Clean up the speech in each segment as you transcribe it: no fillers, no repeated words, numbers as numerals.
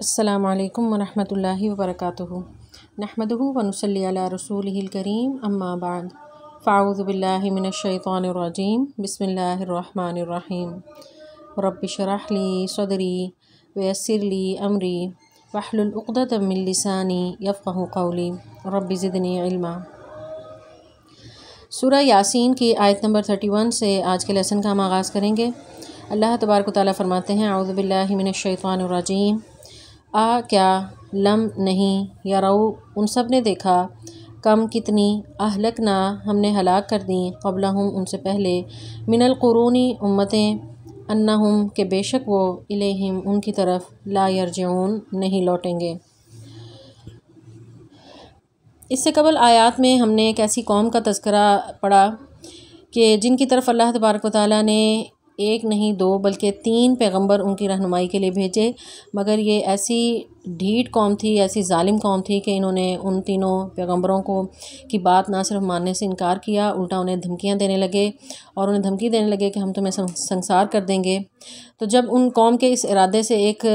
अस्सलामु अलैकुम वरहमतुल्लाहि वबरकातुहू। नहमदुहु व नुसल्ली अला रसूलिहिल करीम, अम्मा बाद। फ़अऊज़ु बिल्लाहि मिनश शैतानिर रजीम। बिस्मिल्लाहिर रहमानिर रहीम। रब्बि इश्रह ली सदरी व यस्सिर ली अमरी वहलुल उक़दतम मिन लिसानी यफ़क़हू क़ौली। रब्बि ज़िदनी इल्मा। सूरह यासीन की आयत नंबर 31 से आज के लेसन का हम आगाज़ करेंगे। अल्लाह तबारक व तआला फरमाते हैं, औज़ु बिल्लाहि मिनश शैतानिर रजीम। क्या लम नहीं या रऊ उन सब ने देखा, कम कितनी, अहलकना हमने हलाक कर दी, क़ब्लहुम उनसे पहले, मिनल क़ुरूनी उम्मतें, अन्नहुम के बेशक वो, इलैहिम उनकी तरफ, ला यरजिऊन नहीं लौटेंगे। इससे कबल आयात में हमने एक ऐसी कौम का तज़किरा पढ़ा कि जिनकी तरफ अल्लाह तबारक व तआला ने एक नहीं दो बल्कि 3 पैगंबर उनकी रहनुमाई के लिए भेजे, मगर ये ऐसी ढीठ कौम थी, ऐसी जालिम कौम थी कि इन्होंने उन तीनों पैगंबरों को की बात ना सिर्फ मानने से इनकार किया, उल्टा उन्हें धमकियां देने लगे और उन्हें धमकी देने लगे कि हम तुम्हें संसार कर देंगे। तो जब उन कौम के इस इरादे से एक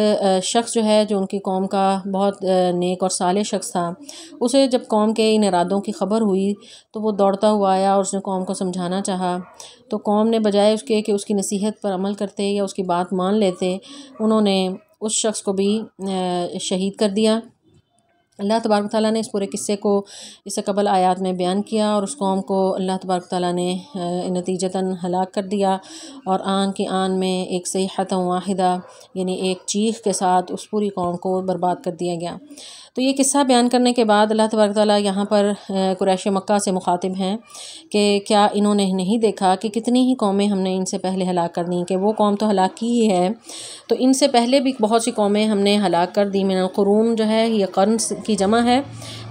शख्स जो है, जो उनकी कौम का बहुत नेक और साले शख्स था, उसे जब कौम के इन इरादों की ख़बर हुई तो वो दौड़ता हुआ आया और उसने कौम को समझाना चाहा। तो कौम ने बजाय उसके कि उसकी नसीहत पर अमल करते या उसकी बात मान लेते, उन्होंने उस शख्स को भी शहीद कर दिया। अल्लाह तबारक तआला ने इस पूरे किस्से को इससे कबल आयात में बयान किया और उस कौम को अल्लाह तबारक तआला ने नतीजतन हलाक कर दिया और आन की आन में एक सहीहतन वाहिदा यानी एक चीख के साथ उस पूरी कौम को बर्बाद कर दिया गया। तो ये किस्सा बयान करने के बाद अल्लाह तबारक तआला यहाँ पर कुरैश मक्का से मुखातिब हैं कि क्या इन्होंने नहीं देखा कि कितनी ही कौमें हमने इनसे पहले हलाक कर दी, कि वो कौम तो हलाक की ही है, तो इनसे पहले भी बहुत सी कौमें हमने हलाक कर दी। मिनल क़ुरून जो है ये क़र्न की जमा है,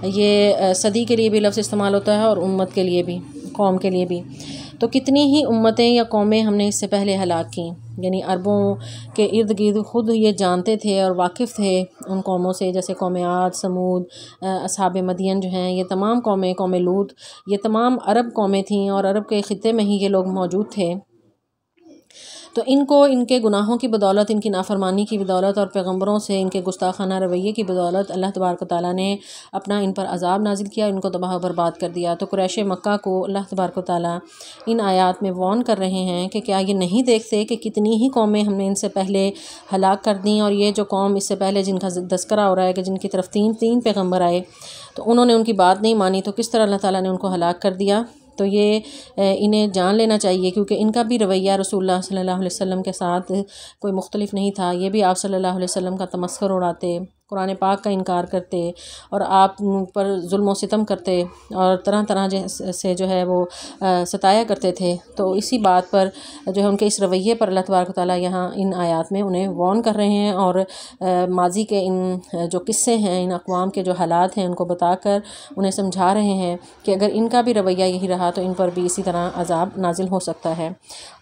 ये सदी के लिए भी लफ्ज़ इस्तेमाल होता है और उम्मत के लिए भी, कौम के लिए भी। तो कितनी ही उम्मतें या कौमें हमने इससे पहले हलाक की, यानी अरबों के इर्द गिर्द ख़ुद ये जानते थे और वाकिफ़ थे उन कौमों से, जैसे कौम आद, समूद, असहाब मदियन जो हैं, ये तमाम कौमें, कौम लूत, ये तमाम अरब कौमें थीं और अरब के ख़ित्ते में ही ये लोग मौजूद थे। तो इनको इनके गुनाहों की बदौलत, इनकी नाफरमानी की बदौलत और पैगंबरों से इनके गुस्ताखाना रवैये की बदौलत अल्लाह तबारक तआला ने अपना इन पर अज़ाब नाजिल किया, इनको तबाह बर्बाद कर दिया। तो कुरैश मक्का को अल्लाह तबारक तआला इन आयात में वार्न कर रहे हैं कि क्या ये नहीं देखते कि कितनी ही कौमें हमने इनसे पहले हलाक कर दी, और ये जो कौम इससे पहले जिनका तज़किरा हो रहा है कि जिनकी तरफ तीन पैगंबर आए तो उन्होंने उनकी बात नहीं मानी, तो किस तरह अल्लाह ताला ने उनको हलाक कर दिया। तो ये इन्हें जान लेना चाहिए, क्योंकि इनका भी रवैया रसूलुल्लाह सल्लल्लाहु अलैहि वसल्लम के साथ कोई मुख्तलिफ नहीं था। ये भी आप सल्लल्लाहु अलैहि वसल्लम का तमस्खुर उड़ाते, कुरान पाक का इनकार करते और आप पर जुल्म व सितम करते और तरह तरह से जो है वो सताया करते थे। तो इसी बात पर जो है उनके इस रवैये पर अल्लाह तबारक व तआला यहाँ इन आयात में उन्हें वार्न कर रहे हैं और माजी के इन जो किस्से हैं, इन अक़वाम के जो हालात हैं, उनको बताकर उन्हें समझा रहे हैं कि अगर इनका भी रवैया यही रहा तो इन पर भी इसी तरह अज़ाब नाजिल हो सकता है।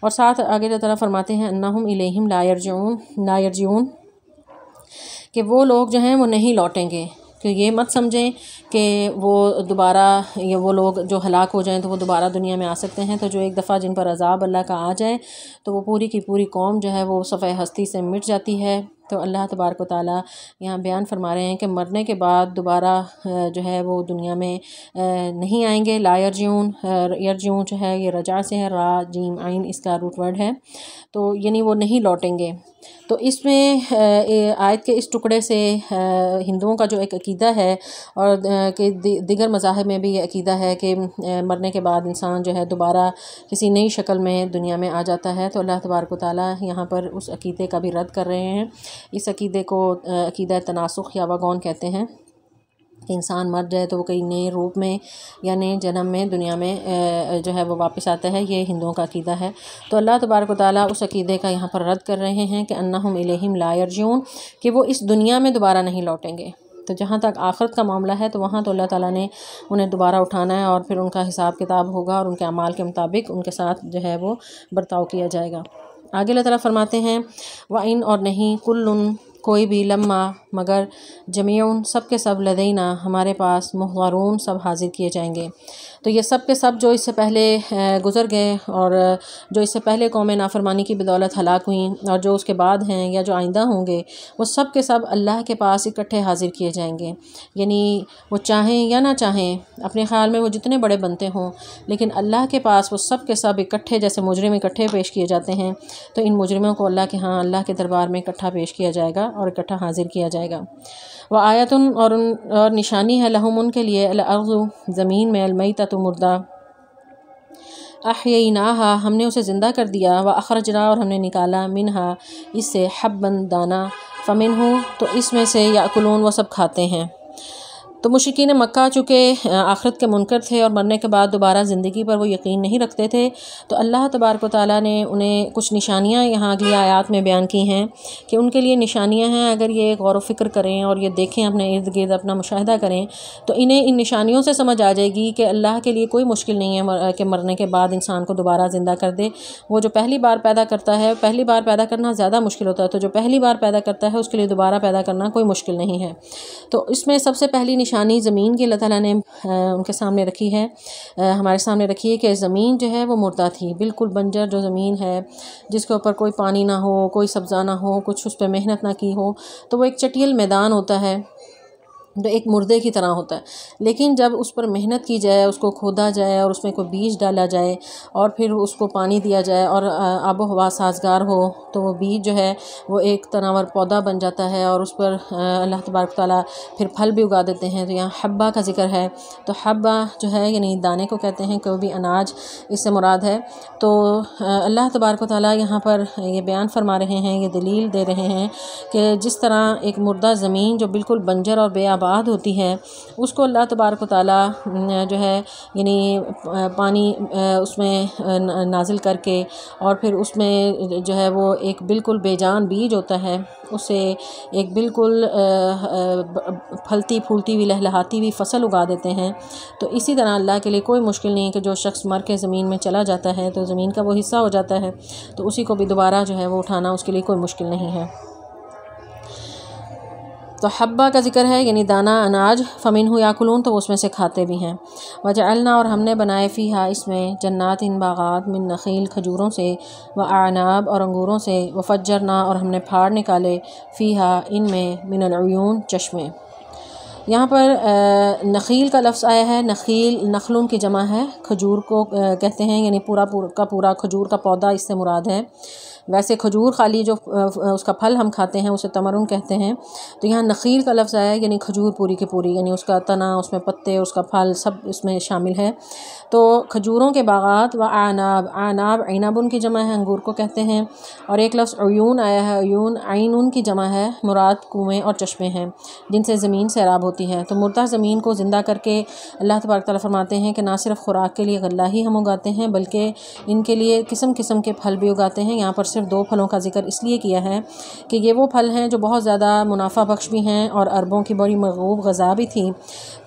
और साथ आगे अल्लाह ताला फरमाते हैं, अन्नहुम इलैहिम ला यरजिऊन, कि वो लोग जो हैं वो नहीं लौटेंगे। कि ये मत समझें कि वो दोबारा, या वो लोग जो हलाक हो जाएं तो वो दोबारा दुनिया में आ सकते हैं। तो जो एक दफ़ा जिन पर अज़ाब अल्लाह का आ जाए तो वो पूरी की पूरी कौम जो है वो सफ़े हस्ती से मिट जाती है। तो अल्लाह तबारक व तआला यहाँ बयान फरमा रहे हैं कि मरने के बाद दोबारा जो है वो दुनिया में नहीं आएंगे। ला यरजिऊन जो है ये रजा से है, रा जीम आइन इसका रूट वर्ड है, तो यानी वो नहीं लौटेंगे। तो इसमें आयत के इस टुकड़े से हिंदुओं का जो एक अकीदा है और कि दीगर मज़ाहिब में भी ये अकीदा है कि मरने के बाद इंसान जो है दोबारा किसी नई शक्ल में दुनिया में आ जाता है। तो अल्लाह तबारक व तआला यहाँ पर उस अकीदे का भी रद्द कर रहे हैं। इस अकीदे को अकीदा तनासुख या वगौन कहते हैं कि इंसान मर जाए तो वो कई नए रूप में या नए जन्म में दुनिया में जो है वो वापस आता है। ये हिंदुओं का अकीदा है। तो अल्लाह तबारक व तआला उस अकीदे का यहाँ पर रद्द कर रहे हैं कि अन्नहुम इलैहिम ला यरजिऊन, कि वो इस दुनिया में दोबारा नहीं लौटेंगे। तो जहाँ तक आखिरत का मामला है तो वहाँ तो अल्लाह ताला ने उन्हें दोबारा उठाना है और फिर उनका हिसाब किताब होगा और उनके अमाल के मुताबिक उनके साथ जो है वो बर्ताव किया जाएगा। आगे अल्लाह ताला फरमाते हैं, व इन और नहीं, कुल्लुन कोई भी, लम्मा मगर जमीउन सब के सब लदैना हमारे पास मुहज़रून सब हाज़िर किए जाएंगे। तो ये सब के सब जो इससे पहले गुज़र गए और जो इससे पहले कौम नाफरमानी की बदौलत हलाक हुई और जो उसके बाद हैं या जो आइंदा होंगे, वो सब के सब अल्लाह के पास इकट्ठे हाज़िर किए जाएंगे। यानी वो चाहें या ना चाहें, अपने ख़्याल में वो जितने बड़े बनते हों, लेकिन अल्लाह के पास वो सब के सब इकट्ठे, जैसे मुजरिम इकट्ठे पेश किए जाते हैं, तो इन मुजरिमों को अल्लाह के यहाँ अल्लाह के दरबार में इकट्ठा पेश किया जाएगा और इकट्ठा हाज़िर किया जाएगा। व आयतुन और निशानी है लहुम उनके लिए अल-अर्ज़ु ज़मीन में, अलमैततु मुर्दा, अहयैनाहा हमने उसे ज़िंदा कर दिया, व अखरजना और हमने निकाला, मिनहा इससे, हब्बन दाना, फ़मिनहु तो इसमें से, याकुलून वो सब खाते हैं। तो मुशरिकीन मक्का चूँकि आखिरत के मुनकर थे और मरने के बाद दोबारा ज़िंदगी पर वो यकीन नहीं रखते थे, तो अल्लाह तबारक व तआला ने उन्हें कुछ निशानियाँ यहाँ अगली आयत में बयान की हैं कि उनके लिए निशानियाँ हैं। अगर ये गौर व फिक्र करें और ये देखें, अपने इर्द गिर्द अपना मुशाहिदा करें, तो इन्हें इन निशानियों से समझ आ जाएगी कि अल्लाह के लिए कोई मुश्किल नहीं है कि मरने के बाद इंसान को दोबारा ज़िंदा कर दे। वो जो पहली बार पैदा करता है, पहली बार पैदा करना ज़्यादा मुश्किल होता है, तो जो पहली बार पैदा करता है उसके लिए दोबारा पैदा करना कोई मुश्किल नहीं है। तो इसमें सबसे पहली निशानी ज़मीन की अल्लाह ताला ने उनके सामने रखी है, हमारे सामने रखी है कि ज़मीन जो है वो मुर्दा थी, बिल्कुल बंजर जो ज़मीन है, जिसके ऊपर कोई पानी ना हो, कोई सब्ज़ा ना हो, कुछ उस पर मेहनत ना की हो, तो वो एक चटियल मैदान होता है, तो एक मुर्दे की तरह होता है। लेकिन जब उस पर मेहनत की जाए, उसको खोदा जाए और उसमें कोई बीज डाला जाए और फिर उसको पानी दिया जाए और आबो हवा साजगार हो, तो वो बीज जो है वो एक तनावर पौधा बन जाता है और उस पर अल्लाह तबारक तआला फिर फल भी उगा देते हैं। तो यहाँ हब्बा का जिक्र है, तो हब्बा जो है यानी दाने को कहते हैं, कोई भी अनाज इससे मुराद है। तो अल्लाह तबारक तआला यहाँ पर ये बयान फरमा रहे हैं, ये दलील दे रहे हैं कि जिस तरह एक मुर्दा ज़मीन जो बिल्कुल बंजर और बेआबाद होती है, उसको अल्लाह तबारक तआला जो है यानी पानी उसमें नाजिल करके और फिर उसमें जो है वो एक बिल्कुल बेजान बीज होता है, उससे एक बिल्कुल फलती फूलती हुई लहलहाती हुई फसल उगा देते हैं। तो इसी तरह अल्लाह के लिए कोई मुश्किल नहीं कि जो शख्स मर के ज़मीन में चला जाता है तो ज़मीन का वो हिस्सा हो जाता है, तो उसी को भी दोबारा जो है वो उठाना उसके लिए कोई मुश्किल नहीं है। तो हब्बा का जिक्र है यानी दाना अनाज, फ़मिनहु याकुलून तो उसमें से खाते भी हैं। वजअलना और हमने बनाए फ़ीहा इसमें, जन्नात इन बागात, मिन नखील खजूरों से, व आनाब और अंगूरों से, व फज्जरना और हमने फाड़ निकाले, फ़ीहा इनमें, मिनल उयून चश्मे। यहाँ पर नखील का लफ्ज़ आया है। नखील नखलुन की जमा है, खजूर को कहते हैं, यानी पूरा का पूरा खजूर का पौधा इससे मुराद है। वैसे खजूर खाली जो उसका फल हम खाते हैं उसे तमरुन कहते हैं। तो यहाँ नखील का लफ्ज़ आया यानी खजूर पूरी की पूरी, यानी उसका तना, उसमें पत्ते, उसका फल सब इसमें शामिल है। तो खजूरों के बागात व आनाब, आनाब इनाबुन की जमा है, अंगूर को कहते हैं। और एक लफ्ज़ अयून आया है, अयून आइनुन की जमा है, मुराद कुएँ और चश्मे हैं जिनसे ज़मीन सैराब होती है। तो मुर्दा ज़मीन को ज़िंदा करके अल्लाह तबारक तआला फरमाते हैं कि ना सिर्फ खुराक के लिए गल्ला ही हम उगाते हैं, बल्कि इनके लिए किस्म किस्म के फल भी उगाते हैं। यहाँ पर सिर्फ 2 फलों का जिक्र इसलिए किया है कि ये वो फल हैं जो बहुत ज़्यादा मुनाफा बख्श भी हैं और अरबों की बड़ी मगरूब ग़ज़ा भी थी।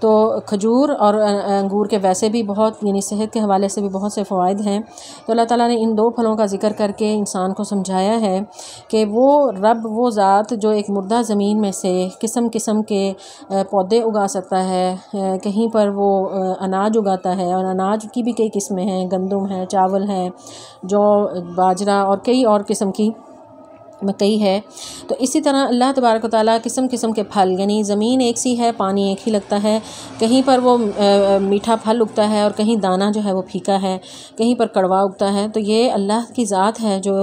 तो खजूर और अंगूर के वैसे भी बहुत यानी सेहत के हवाले से भी बहुत से फ़वाइद हैं। तो अल्लाह ताला ने इन 2 फलों का जिक्र करके इंसान को समझाया है कि वो रब, वो ज़ात जो एक मुर्दा ज़मीन में से किस्म किस्म के पौधे उगा सकता है, कहीं पर वो अनाज उगाता है और अनाज की भी कई किस्में हैं, गंदम है, चावल है, जौ, बाजरा और कई और किस्म की मकई है। तो इसी तरह अल्लाह तबारक व तआला किस्म किस्म के फल, यानी ज़मीन एक सी है, पानी एक ही लगता है, कहीं पर वो मीठा फल उगता है और कहीं दाना जो है वो फीका है, कहीं पर कड़वा उगता है। तो ये अल्लाह की ज़ात है जो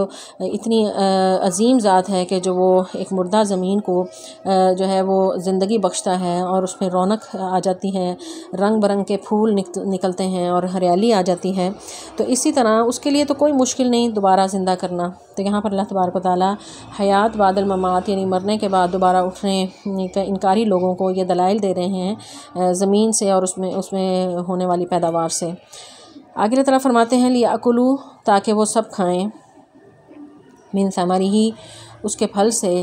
इतनी अजीम ज़ात है कि जो वो एक मुर्दा ज़मीन को जो है वो ज़िंदगी बख्शता है और उसमें रौनक आ जाती है, रंग बिरंग के फूल निकलते हैं और हरियाली आ जाती है। तो इसी तरह उसके लिए तो कोई मुश्किल नहीं दोबारा ज़िंदा करना। तो यहाँ पर अल्लाह तबारक व तआला हयात बादल ममात यानी मरने के बाद दोबारा उठने का इनकारी लोगों को ये दलाइल दे रहे हैं ज़मीन से और उसमें होने वाली पैदावार से। आगे तरफ फरमाते हैं लियाकुलू ताकि वो सब खाएं, मिन समरिही उसके फल से,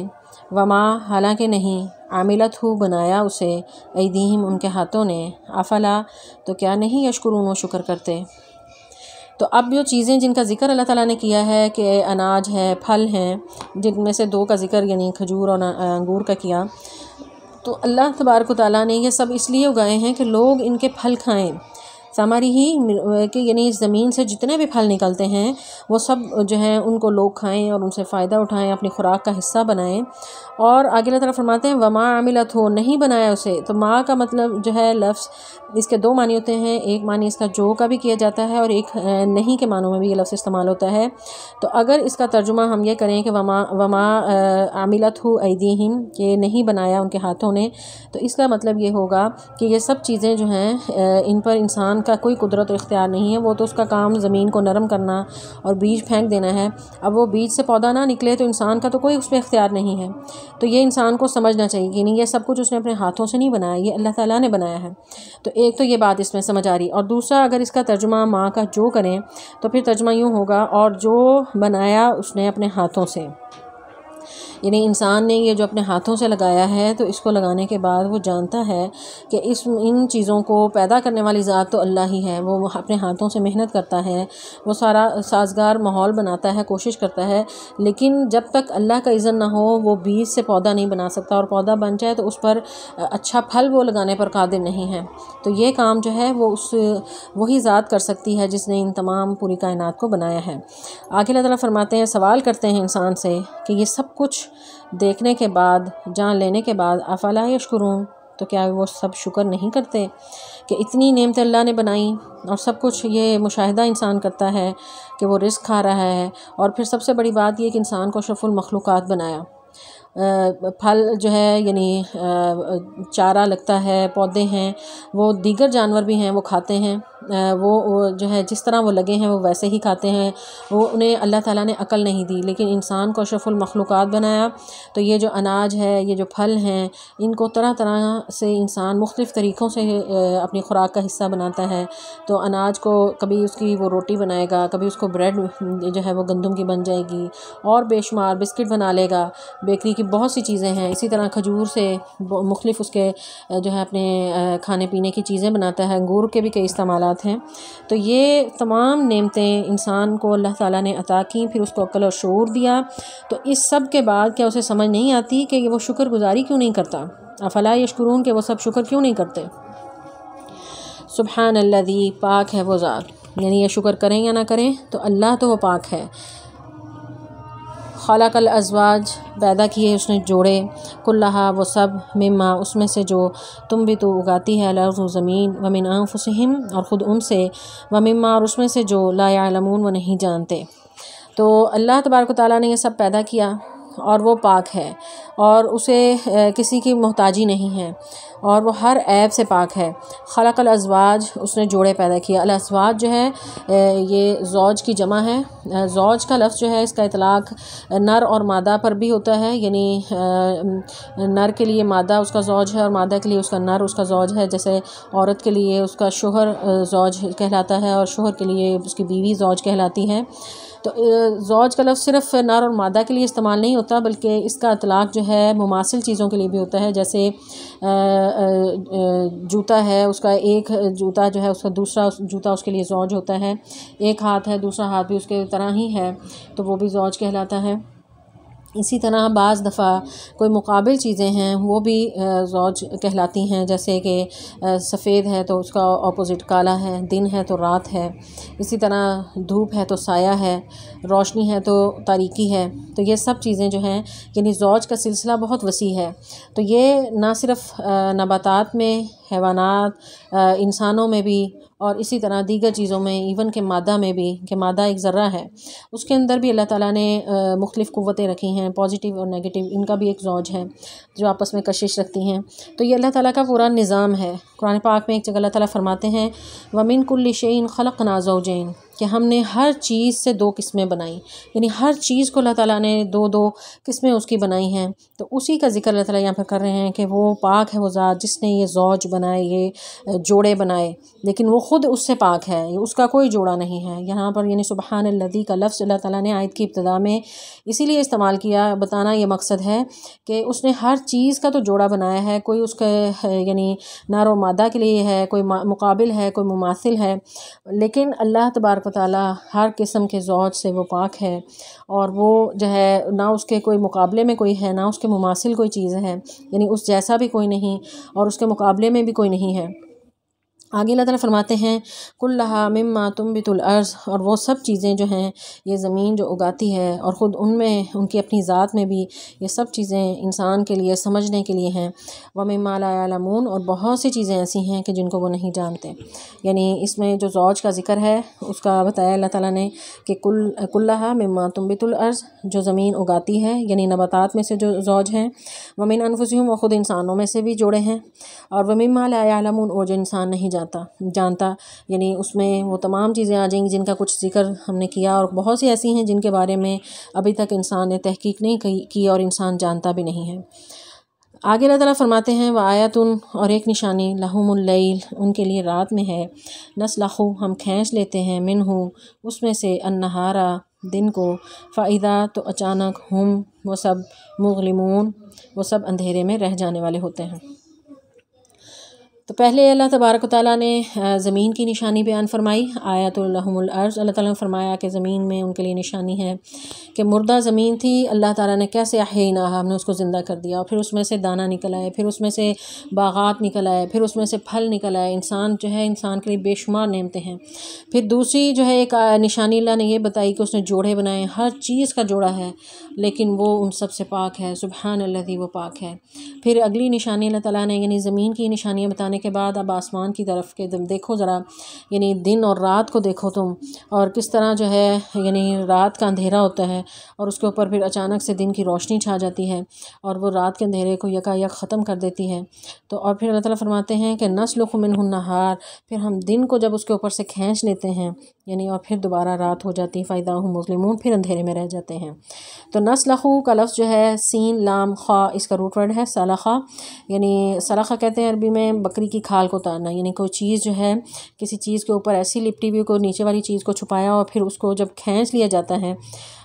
वमा हालांकि नहीं, आमिलत हु बनाया उसे, ऐदीहिम उनके हाथों ने, अफला तो क्या नहीं यशकुरून वो शुक्र करते। तो अब जो चीज़ें जिनका ज़िक्र अल्लाह ताला ने किया है कि अनाज है, फल हैं, जिनमें से दो का ज़िक्र यानी खजूर और अंगूर का किया, तो अल्लाह तबारक व तआला ने ये सब इसलिए उगाए हैं कि लोग इनके फल खाएं। हमारी ही कि यानी इस ज़मीन से जितने भी फल निकलते हैं वो सब जो है उनको लोग खाएं और उनसे फ़ायदा उठाएं, अपनी खुराक का हिस्सा बनाएं। और आगे अल्लाह ताला फरमाते हैं वमा आमिलत हो, नहीं बनाया उसे। तो माँ का मतलब जो है लफ्ज़ इसके दो मानी होते हैं, एक मानी इसका जो का भी किया जाता है और एक नहीं के मानों में भी ये लफ्ज़ इस्तेमाल होता है। तो अगर इसका तर्जुमा हम ये करें कि वमा आमिलत हो ऐदीहिम, कि नहीं बनाया उनके हाथों ने, तो इसका मतलब ये होगा कि ये सब चीज़ें जो हैं इन पर इंसान का कोई कुदरत और इख्तियार नहीं है। वो तो उसका काम ज़मीन को नरम करना और बीज फेंक देना है। अब वो बीज से पौधा ना निकले तो इंसान का तो कोई उस पर इख्तियार नहीं है। तो ये इंसान को समझना चाहिए कि नहीं, ये सब कुछ उसने अपने हाथों से नहीं बनाया, ये अल्लाह ताला ने बनाया है। तो एक तो ये बात इसमें समझ आ रही। और दूसरा, अगर इसका तर्जुमा माँ का जो करें तो फिर तर्जुमा यूँ होगा और जो बनाया उसने अपने हाथों से, यानी इंसान ने ये जो अपने हाथों से लगाया है तो इसको लगाने के बाद वो जानता है कि इन चीज़ों को पैदा करने वाली ज़ात तो अल्लाह ही है। वो अपने हाथों से मेहनत करता है, वो सारा साजगार माहौल बनाता है, कोशिश करता है, लेकिन जब तक अल्लाह का इज़्ज़न ना हो वो बीज से पौधा नहीं बना सकता, और पौधा बन जाए तो उस पर अच्छा फल वो लगाने पर कादिर नहीं है। तो ये काम जो है वो वही ज़ात कर सकती है जिसने इन तमाम पूरी कायनात को बनाया है। आगे अल्लाह ताला फरमाते हैं, सवाल करते हैं इंसान से कि ये सब कुछ देखने के बाद, जान लेने के बाद, अफला यशकुरून, तो क्या वो सब शुक्र नहीं करते कि इतनी नेमतें अल्लाह ने बनाई और सब कुछ ये मुशाहिदा इंसान करता है कि वो रिस्क खा रहा है। और फिर सबसे बड़ी बात ये कि इंसान को अशरफुल मखलूक़ात बनाया। फल जो है यानी चारा लगता है, पौधे हैं, वो दीगर जानवर भी हैं वो खाते हैं, वो जो है जिस तरह वो लगे हैं वो वैसे ही खाते हैं। वो उन्हें अल्लाह ताला ने अकल नहीं दी, लेकिन इंसान को अशरफुल मखलूक़ात बनाया। तो ये जो अनाज है, ये जो फल हैं, इनको तरह तरह से इंसान मुख्तलिफ़ तरीक़ों से अपनी खुराक का हिस्सा बनाता है। तो अनाज को कभी उसकी वो रोटी बनाएगा, कभी उसको ब्रेड जो है वो गंदम की बन जाएगी, और बेशुमार बिस्किट बना लेगा, बेकरी की बहुत सी चीज़ें हैं। इसी तरह खजूर से मुख्तलिफ़ उसके जो है अपने खाने पीने की चीज़ें बनाता है। अंगूर के भी कई इस्तेमालात हैं। तो ये तमाम नेमतें इंसान को अल्लाह ताला ने अता की, फिर उसको अक्ल और शऊर दिया। तो इस सब के बाद क्या उसे समझ नहीं आती कि वो शुक्रगुजारी क्यों नहीं करता? अफला यशकुरून, के वो सब शुक्र क्यों नहीं करते? सुब्हान अल्लज़ी, पाक है वो ज़ात, यानी ये शुक्र करें या ना करें तो अल्लाह तो वो पाक है। खलक़ल अज़वाज, पैदा किए उसने जोड़े, कुल्लहा, वो सब, मिम्मा, उसमें से जो, तुम भी तो उगाती है अर्ज़ ज़मीन, व मिन अनफुसिहिम, और ख़ुद उनसे, व मिम्मा, और उसमें से जो, ला यालमून, वो नहीं जानते। तो अल्लाह तबारक व तआला ने ये सब पैदा किया और वो पाक है और उसे किसी की मोहताजी नहीं है और वो हर ऐब से पाक है। खलक़ल अज़वाज, उसने जोड़े पैदा किया। अल अज़वाज जो है ये ज़ौज की जमा है। ज़ौज का लफ्ज़ जो है इसका इतलाक़ नर और मादा पर भी होता है, यानी नर के लिए मादा उसका ज़ौज है और मादा के लिए उसका नर उसका ज़ौज है। जैसे औरत के लिए उसका शोहर ज़ौज कहलाता है और शोहर के लिए उसकी बीवी ज़ौज कहलाती है। तो ज़ौज का लफ्ज़ सिर्फ नर और मादा के लिए इस्तेमाल नहीं होता, बल्कि इसका इतलाक़ जो है मुमासिल चीज़ों के लिए भी होता है। जैसे जूता है, उसका एक जूता जो है उसका दूसरा जूता उसके लिए ज़ौज होता है। एक हाथ है, दूसरा हाथ भी उसके तरह ही है, तो वो भी ज़ौज कहलाता है। इसी तरह बाज़ दफ़ा कोई मुकाबिल चीज़ें हैं वो भी ज़ौज कहलाती हैं। जैसे कि सफ़ेद है तो उसका ऑपोज़िट काला है, दिन है तो रात है, इसी तरह धूप है तो साया है, रोशनी है तो तारीकी है। तो ये सब चीज़ें जो हैं, यानी ज़ौज का सिलसिला बहुत वसी है। तो ये ना सिर्फ़ नबातात में, हैवानात, इंसानों में भी, और इसी तरह दीगर चीज़ों में, इवन के मादा में भी, कि मादा एक ज़र्रा है, उसके अंदर भी अल्लाह ताला ने मुख्तलिफ़ क़ुव्वतें रखी हैं, पॉजिटिव और नेगेटिव, इनका भी एक ज़ौज है जो आपस में कशिश रखती हैं। तो ये अल्लाह ताला का पूरा निज़ाम है। कुरान पाक में एक जगह अल्लाह ताला फरमाते हैं, व मिन कुल्लि शैइन खलक़ना ज़ौजैन, कि हमने हर चीज़ से दो किस्में बनाई, यानी हर चीज़ को अल्लाह ताला ने दो दो किस्में उसकी बनाई हैं। तो उसी का ज़िक्र अल्लाह ताला यहाँ पर कर रहे हैं कि वो पाक है वो ज़ात जिसने ये ज़ौज बनाए, ये जोड़े बनाए, लेकिन वो ख़ुद उससे पाक है, उसका कोई जोड़ा नहीं है। यहाँ पर यानी सुबहान अल्लज़ी का लफ्ज़ अल्लाह ताला ने आयत की इब्तिदा में इसीलिए इस्तेमाल किया, बताना ये मकसद है कि उसने हर चीज़ का तो जोड़ा बनाया है। कोई उसका यानी नर और मादा के लिए है, कोई मुकाबिल है, कोई मुमासिल है, लेकिन अल्लाह तबारक तबारक व तआला हर किस्म के ज़ौज से वो पाक है और वो जो है ना उसके कोई मुकाबले में कोई है, ना उसके मुमासिल कोई चीज़ है, यानी उस जैसा भी कोई नहीं और उसके मुकाबले में भी कोई नहीं है। आगे अल्लाह ताला फरमाते हैं कुल्लहा मिम्मा तुम्बितुल अर्ज़, और वो सब चीज़ें जो हैं ये ज़मीन जो उगाती है और ख़ुद उनमें उनकी अपनी ज़ात में भी ये सब चीज़ें इंसान के लिए समझने के लिए हैं। व मिम्मा ला यालमून, और बहुत सी चीज़ें ऐसी हैं कि जिनको वो नहीं जानते। यानी इसमें जो ज़ौज का ज़िक्र है उसका बताया अल्लाह ताला ने कि कुल्लहा मिम्मा तुम्बितुल अर्ज़, जो ज़मीन उगाती है यानी नबातात में से जो ज़ौज हैं, व मिन अनफुसिहिम, और ख़ुद इंसानों में से भी जोड़े हैं, और व मिम्मा ला यालमून, वो जो इंसान नहीं जानता यानी उसमें वो तमाम चीज़ें आ जाएंगी जिनका कुछ जिक्र हमने किया, और बहुत सी ऐसी हैं जिनके बारे में अभी तक इंसान ने तहकीक नहीं की और इंसान जानता भी नहीं है। आगे अल्लाह ताला फरमाते हैं व आयतुन, और एक निशानी लहुमुल लैल, उनके लिए रात में है, नस्लखु, हम खींच लेते हैं, मिनहु, उसमें से, अन्नहारा, दिन को, फ़ाइदा, तो अचानक, हम, वो सब, मुग़लिमून, वो सब अंधेरे में रह जाने वाले होते हैं। तो पहले अल्लाह तबारक व तआला ने ज़मीन की निशानी बयान फरमाई, आयतुल लहुमुल अर्ज़, अल्लाह ताला ने फरमाया कि ज़मीन में उनके लिए निशानी है कि मुर्दा ज़मीन थी, अल्लाह ताला ने कैसे अहयनाहा, हमने उसको ज़िंदा कर दिया, और फिर उसमें से दाना निकल आए, फिर उसमें से बागात निकल आए, फिर उसमें से फल निकल आए। इंसान जो है, इंसान के लिए बेशुमार नेमतें हैं। फिर दूसरी जो है एक निशानी अल्लाह ने ये बताई कि उसने जोड़े बनाए, हर चीज़ का जोड़ा है लेकिन वो उन सब से पाक है, सुबहानल्लाज़ी, वो पाक है। फिर अगली निशानी अल्लाह ताला ने यानी ज़मीन की निशानियाँ बताने के बाद अब आसमान की तरफ के तुम देखो ज़रा, यानी दिन और रात को देखो तुम, और किस तरह जो है यानी रात का अंधेरा होता है और उसके ऊपर फिर अचानक से दिन की रोशनी छा जाती है और वो रात के अंधेरे को यकायक ख़त्म कर देती है। तो और फिर अल्लाह ताला फरमाते हैं कि नस्लुखु मिन्हुन नहार, फिर हम दिन को जब उसके ऊपर से खींच लेते हैं यानी, और फिर दोबारा रात हो जाती है, फ़ायदा हम मुस्लिमून, फिर अंधेरे में रह जाते हैं। तो नस्लखु का लफ्ज़ जो है सीन लाम खा, इसका रूट वर्ड है सलखा, यानी सलखा कहते हैं अरबी में बकरी की खाल को उतारना, यानी कोई चीज़ जो है किसी चीज़ के ऊपर ऐसी लिपटी हुई को नीचे वाली चीज़ को छुपाया और फिर उसको जब खींच लिया जाता है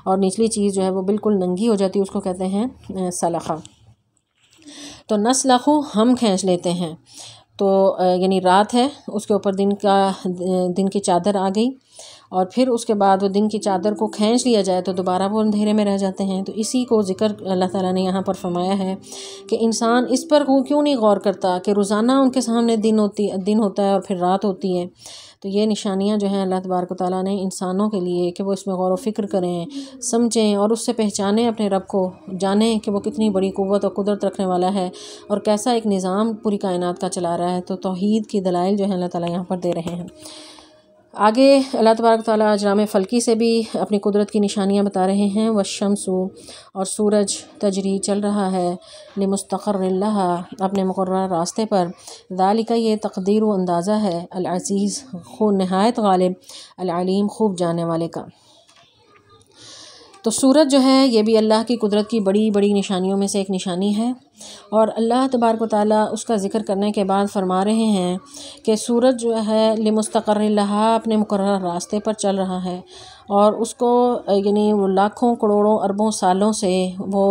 और निचली चीज़ जो है वो बिल्कुल नंगी हो जाती है, उसको कहते हैं सलखा। तो नस्लखु, हम खींच लेते हैं, तो यानी रात है उसके ऊपर दिन की चादर आ गई और फिर उसके बाद वो दिन की चादर को खींच लिया जाए तो दोबारा वो अंधेरे में रह जाते हैं। तो इसी को ज़िक्र अल्लाह ताला ने यहाँ पर फरमाया है कि इंसान इस पर क्यों नहीं गौर करता कि रोज़ाना उनके सामने दिन होता है और फिर रात होती है। तो ये निशानियाँ जो हैं अल्लाह तबारक व तआला ने इंसानों के लिए कि वो इसमें गौर व फ़िक्र करें, समझें और उससे पहचानें अपने रब को, जानें कि वो कितनी बड़ी क़ुव्वत और कुदरत रखने वाला है और कैसा एक निज़ाम पूरी कायनात का चला रहा है। तो तौहीद की दलाइल जो है अल्लाह ताला यहाँ पर दे रहे हैं। आगे अल्लाह तबारक व तआला अजराम फ़ल्की से भी अपनी कुदरत की निशानियाँ बता रहे हैं। वश्शम्सु, और सूरज, तजरी, चल रहा है, लिमुस्तक़र्रिन लहा, अपने मुक़र्रर रास्ते पर, ज़ालिका, ये तक़दीर व अंदाज़ा है, अल अज़ीज़, खूब नहायत गालिब, अल अलीम, खूब जानने वाले का। तो सूरज जो है ये भी अल्लाह की कुदरत की बड़ी बड़ी निशानियों में से एक निशानी है और अल्लाह तबारक व तआला उसका ज़िक्र करने के बाद फरमा रहे हैं कि सूरज जो है लिमुस्तक़र्रिन लहा, अपने मुक़र्रर रास्ते पर चल रहा है और उसको यानी वो लाखों करोड़ों अरबों सालों से वो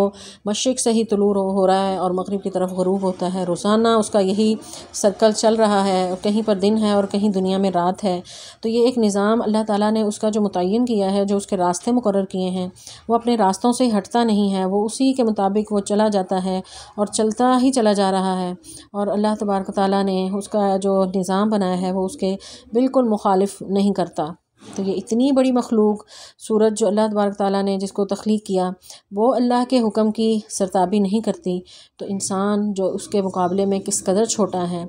मशरिक़ से ही तुलू हो रहा है और मग़रिब की तरफ ग़ुरूब होता है। रोज़ाना उसका यही सर्कल चल रहा है, कहीं पर दिन है और कहीं दुनिया में रात है। तो ये एक निज़ाम अल्लाह ताला ने उसका जो मुतय्यन किया है, जो उसके रास्ते मुकर्रर किए हैं, वो अपने रास्तों से हटता नहीं है, वो उसी के मुताबिक वो चला जाता है और चलता ही चला जा रहा है। और अल्लाह तबारक व तआला ने उसका जो निज़ाम बनाया है वो उसके बिल्कुल मुखालिफ नहीं करता। तो ये इतनी बड़ी मखलूक सूरज जो अल्लाह तबारक तआला ने जिसको तख्लीक किया वो अल्लाह के हुक्म की सरताबी नहीं करती, तो इंसान जो उसके मुकाबले में किस कदर छोटा है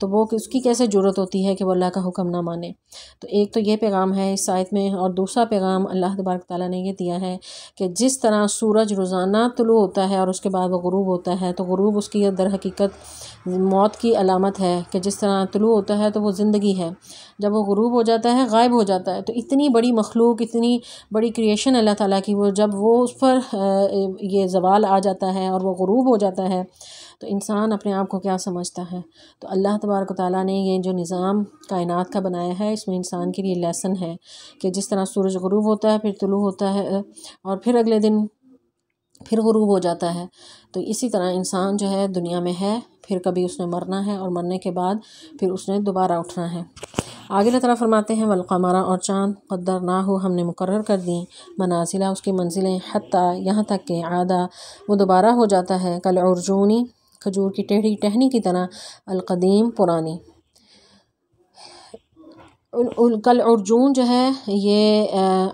तो वो उसकी कैसे ज़रूरत होती है कि वो अल्लाह का हुक्म ना माने। तो एक तो ये पैगाम है इस आयत में, और दूसरा पैगाम अल्लाह तबारक तआला ने ये दिया है कि जिस तरह सूरज रोज़ाना तुलू होता है और उसके बाद वो ग़ुरूब होता है, तो ग़ुरूब उसकी दर हकीकत मौत की अलामत है कि जिस तरह तुलू होता है तो वो ज़िंदगी है, जब वो ग़ुरूब हो जाता है गायब हो जाता है। तो इतनी बड़ी मखलूक, इतनी बड़ी क्रिएशन अल्लाह ताला की, वो जब वो उस पर ये ज़वाल आ जाता है और वो ग़ुरूब हो जाता है तो इंसान अपने आप को क्या समझता है। तो अल्लाह तबारक व तआला ने ये जो निज़ाम कायनात का बनाया है इसमें इंसान के लिए लेसन है कि जिस तरह सूरज ग़ुरूब होता है, फिर तुलू होता है और फिर अगले दिन फिर ग़ुरूब हो जाता है, तो इसी तरह इंसान जो है दुनिया में है, फिर कभी उसने मरना है और मरने के बाद फिर उसने दोबारा उठना है। आगे अल्लाह ताला फरमाते हैं वल्क़मरा और चाँद क़द्दरनाहु हमने मुकर्रर कर दी मनासिला उसकी मंजिलें हत्ता यहाँ तक के आदा वो दोबारा हो जाता है कल उर्जूनी खजूर की टेढ़ी टहनी की तरह अलक़दीम पुरानी। कल अर्जुन जो है ये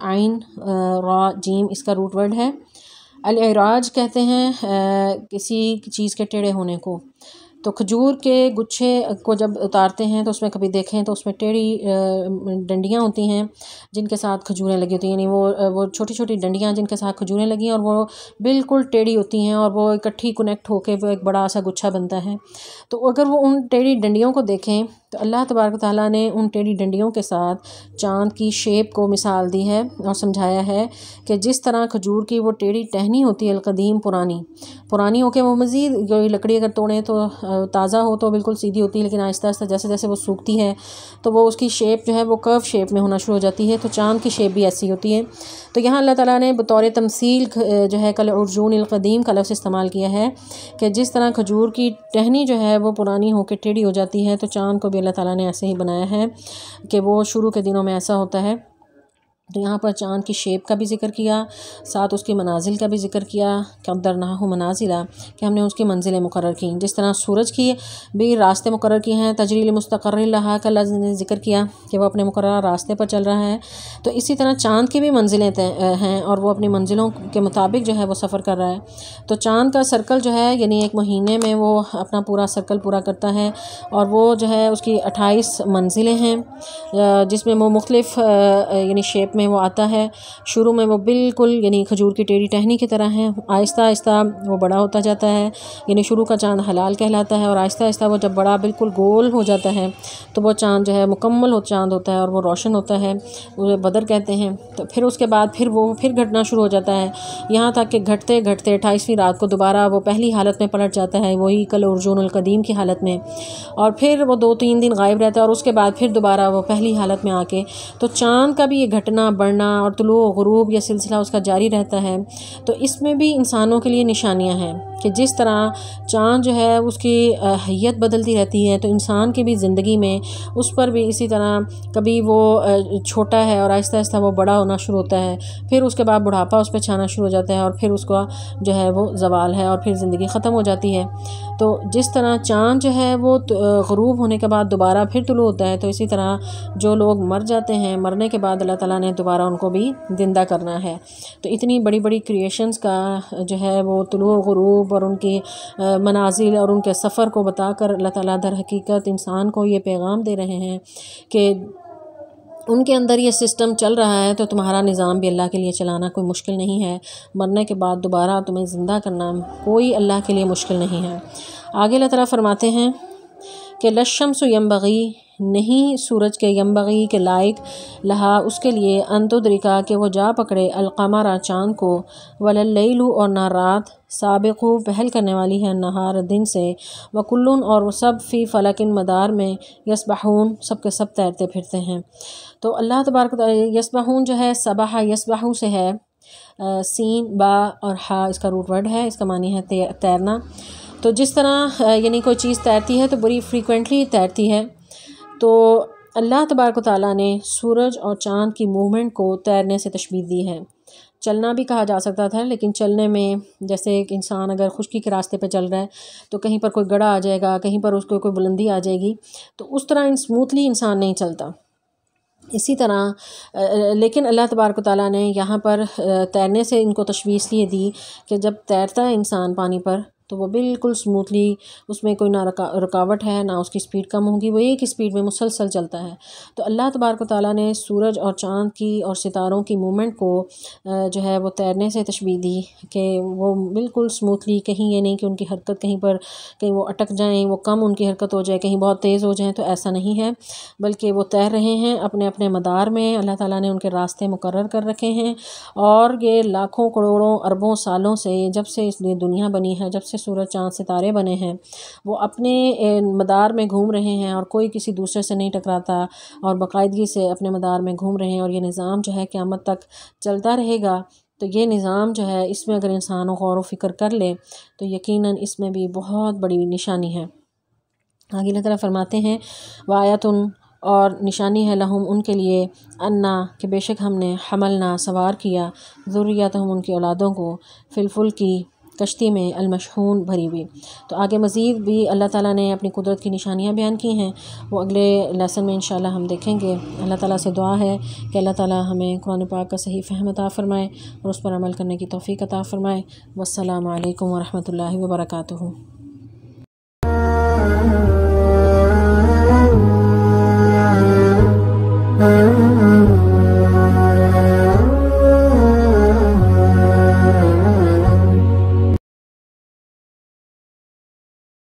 आइन रा जीम इसका रूट वर्ड है। अल-इराज कहते हैं किसी चीज़ के टेढ़े होने को। तो खजूर के गुच्छे को जब उतारते हैं तो उसमें कभी देखें तो उसमें टेढ़ी डंडियाँ होती हैं जिनके साथ खजूरें लगी होती हैं, यानी वो छोटी छोटी डंडियाँ जिनके साथ खजूरें लगी हैं और वो बिल्कुल टेढ़ी होती हैं और वो इकट्ठी कनेक्ट होकर वो एक बड़ा सा गुच्छा बनता है। तो अगर वो उन टेढ़ी डंडियों को देखें तो अल्लाह तबारक तआला ने उन टेढ़ी डंडियों के साथ चाँद की शेप को मिसाल दी है और समझाया है कि जिस तरह खजूर की वो टेढ़ी टहनी होती है अलकदीम पुरानी होकर वो मज़ीद लकड़ी अगर तोड़ें तो ताज़ा हो तो बिल्कुल सीधी होती है, लेकिन आहिस्ता आहिस्ता जैसे जैसे वो सूखती है तो वो उसकी शेप जो है वो कर्व शेप में होना शुरू हो जाती है। तो चाँद की शेप भी ऐसी होती है। तो यहाँ अल्लाह ताला ने बतौर तमसील जो है कल अर्जुन अलक़दीम का लफ्ज़ इस्तेमाल किया है कि जिस तरह खजूर की टहनी जो है वो पुरानी होकर टेढ़ी हो जाती है तो चाँद को भी अल्लाह ताला ने ऐसे ही बनाया है कि वो शुरू के दिनों में ऐसा होता है। तो यहाँ पर चाँद की शेप का भी ज़िक्र किया, साथ उसकी मनाजिल का भी ज़िक्र किया क़द्दरनाहु मनाजिला कि हमने उसकी मंजिलें मुकर्रर की। जिस तरह सूरज की भी रास्ते मुकर्रर किए हैं तजरील मुस्तक़र्रिल लहा का अल्लाह ने ज़िक्र किया कि वो अपने मुकर्रर रास्ते पर चल रहा है, तो इसी तरह चाँद की भी मंजिलें हैं और वो अपनी मंजिलों के मुताबिक जो है वो सफ़र कर रहा है। तो चाँद का सर्कल जो है यानी एक महीने में वो अपना पूरा सर्कल पूरा करता है और वो जो है उसकी 28 मंजिलें हैं जिसमें वो मुख्तलिफ़ यानी शेप में वो आता है। शुरू में वो बिल्कुल यानी खजूर की टेढ़ी टहनी की तरह है, आहिस्ता आहिस्ता वो बड़ा होता जाता है, यानी शुरू का चाँद हलाल कहलाता है और आहिस्ता आहिस्ता वो जब बड़ा बिल्कुल गोल हो जाता है तो वो चाँद जो है मुकम्मल चाँद होता है और वो रोशन होता है, वो बदर कहते हैं। तो फिर उसके बाद फिर घटना शुरू हो जाता है, यहाँ तक कि घटते घटते 28वीं रात को दोबारा वो पहली हालत में पलट जाता है, वही कल अर्जुन अल-कदीम की हालत में, और फिर वो 2-3 दिन गायब रहता है और उसके बाद फिर दोबारा वो पहली हालत में आके तो चाँद का भी ये घटना बढ़ना और तुलू गुरूब या सिलसिला उसका जारी रहता है। तो इसमें भी इंसानों के लिए निशानियां हैं कि जिस तरह चाँद जो है उसकी हैयत बदलती रहती है तो इंसान की भी ज़िंदगी में उस पर भी इसी तरह कभी वो छोटा है और आहिस्ता आहिस्ता वो बड़ा होना शुरू होता है, फिर उसके बाद बुढ़ापा उस पर छाना शुरू हो जाता है और फिर उसका जो है वो ज़वाल है और फिर ज़िंदगी ख़त्म हो जाती है। तो जिस तरह चाँद जो है वो ग़ुरूब होने के बाद दोबारा फिर तुलू होता है, तो इसी तरह जो लोग मर जाते हैं मरने के बाद अल्लाह ताला ने दोबारा उनको भी ज़िंदा करना है। तो इतनी बड़ी बड़ी क्रिएशंस का जो है वो तुलू ग़ुरूब और उनकी मनाजिल और उनके सफ़र को बताकर अल्लाह ताला दर हकीकत इंसान को ये पैगाम दे रहे हैं कि उनके अंदर ये सिस्टम चल रहा है तो तुम्हारा निज़ाम भी अल्लाह के लिए चलाना कोई मुश्किल नहीं है। मरने के बाद दोबारा तुम्हें ज़िंदा करना कोई अल्लाह के लिए मुश्किल नहीं है। आगे अल्लाह ताला फरमाते हैं कि लशम्सु यंबगी नहीं सूरज के यंबगी के लायक लहा उसके लिए अंतुद्रिका के वो जा पकड़े अलक़मरा चाँद को वलल्लैलु और ना रात साबिक़ु पहल करने वाली है नहार दिन से वकुल्लुन और वो सब फ़ी फ़लकिन मदार में यसबहून सब के सब तैरते फिरते हैं। तो अल्लाह तबारक यसबहून जो है सबह यसबहू से है, सीन बा और हा इसका रूट वर्ड है, इसका मानी है तैरना। तो जिस तरह यानी कोई चीज़ तैरती है तो बड़ी फ्रीक्वेंटली तैरती है, तो अल्लाह तबारक व तआला ने सूरज और चाँद की मूवमेंट को तैरने से तशबीह दी है। चलना भी कहा जा सकता था, लेकिन चलने में जैसे एक इंसान अगर खुश्की के रास्ते पे चल रहा है तो कहीं पर कोई गड़ा आ जाएगा, कहीं पर उसको कोई बुलंदी आ जाएगी, तो उस तरह स्मूथली इंसान नहीं चलता। इसी तरह लेकिन अल्लाह तबारक व तआला ने यहाँ पर तैरने से इनको तशबीह इसलिए दी कि जब तैरता है इंसान पानी पर तो वो बिल्कुल स्मूथली, उसमें कोई ना रुकावट है ना उसकी स्पीड कम होगी, वो एक ही स्पीड में मुसलसल चलता है। तो अल्लाह तबारक व तआला ने सूरज और चाँद की और सितारों की मूवमेंट को जो है वो तैरने से तशबीह दी कि वो बिल्कुल स्मूथली, कहीं ये नहीं कि उनकी हरकत कहीं वो अटक जाएँ, वो कम उनकी हरकत हो जाए, कहीं बहुत तेज़ हो जाएँ, तो ऐसा नहीं है, बल्कि वो तैर रहे हैं अपने अपने मदार में। अल्लाह ताला ने उनके रास्ते मुकर्रर कर रखे हैं और ये लाखों करोड़ों अरबों सालों से, जब से इस दुनिया बनी है, जब से सूरज चाँद सितारे बने हैं, वो अपने मदार में घूम रहे हैं और कोई किसी दूसरे से नहीं टकराता और बाकायदगी से अपने मदार में घूम रहे हैं और ये निज़ाम जो है क़यामत तक चलता रहेगा। तो ये निज़ाम जो है इसमें अगर इंसान गौर व फ़िक्र कर ले तो यकीनन इसमें भी बहुत बड़ी निशानी है। आगे अल्लाह ताला फरमाते हैं वायतुन और निशानी है लहुम उनके लिए अन्ना कि बेशक हमने हमलना सवार किया ज़ुर्रियतहुम उनकी औलादों को फिलफुल की कश्ती में अलमशहून भरी हुई। तो आगे मज़ीद भी अल्लाह ताला ने अपनी कुदरत की निशानियाँ बयान की हैं, वो अगले लेसन में इंशाअल्लाह हम देखेंगे। अल्लाह ताला से दुआ है कि अल्लाह ताला हमें कुरान पाक का सही फ़हम अता फ़रमाए और उस पर अमल करने की तौफ़ीक़ अता फ़रमाए। वस्सलामु अलैकुम व रहमतुल्लाहि व बरकातुहू।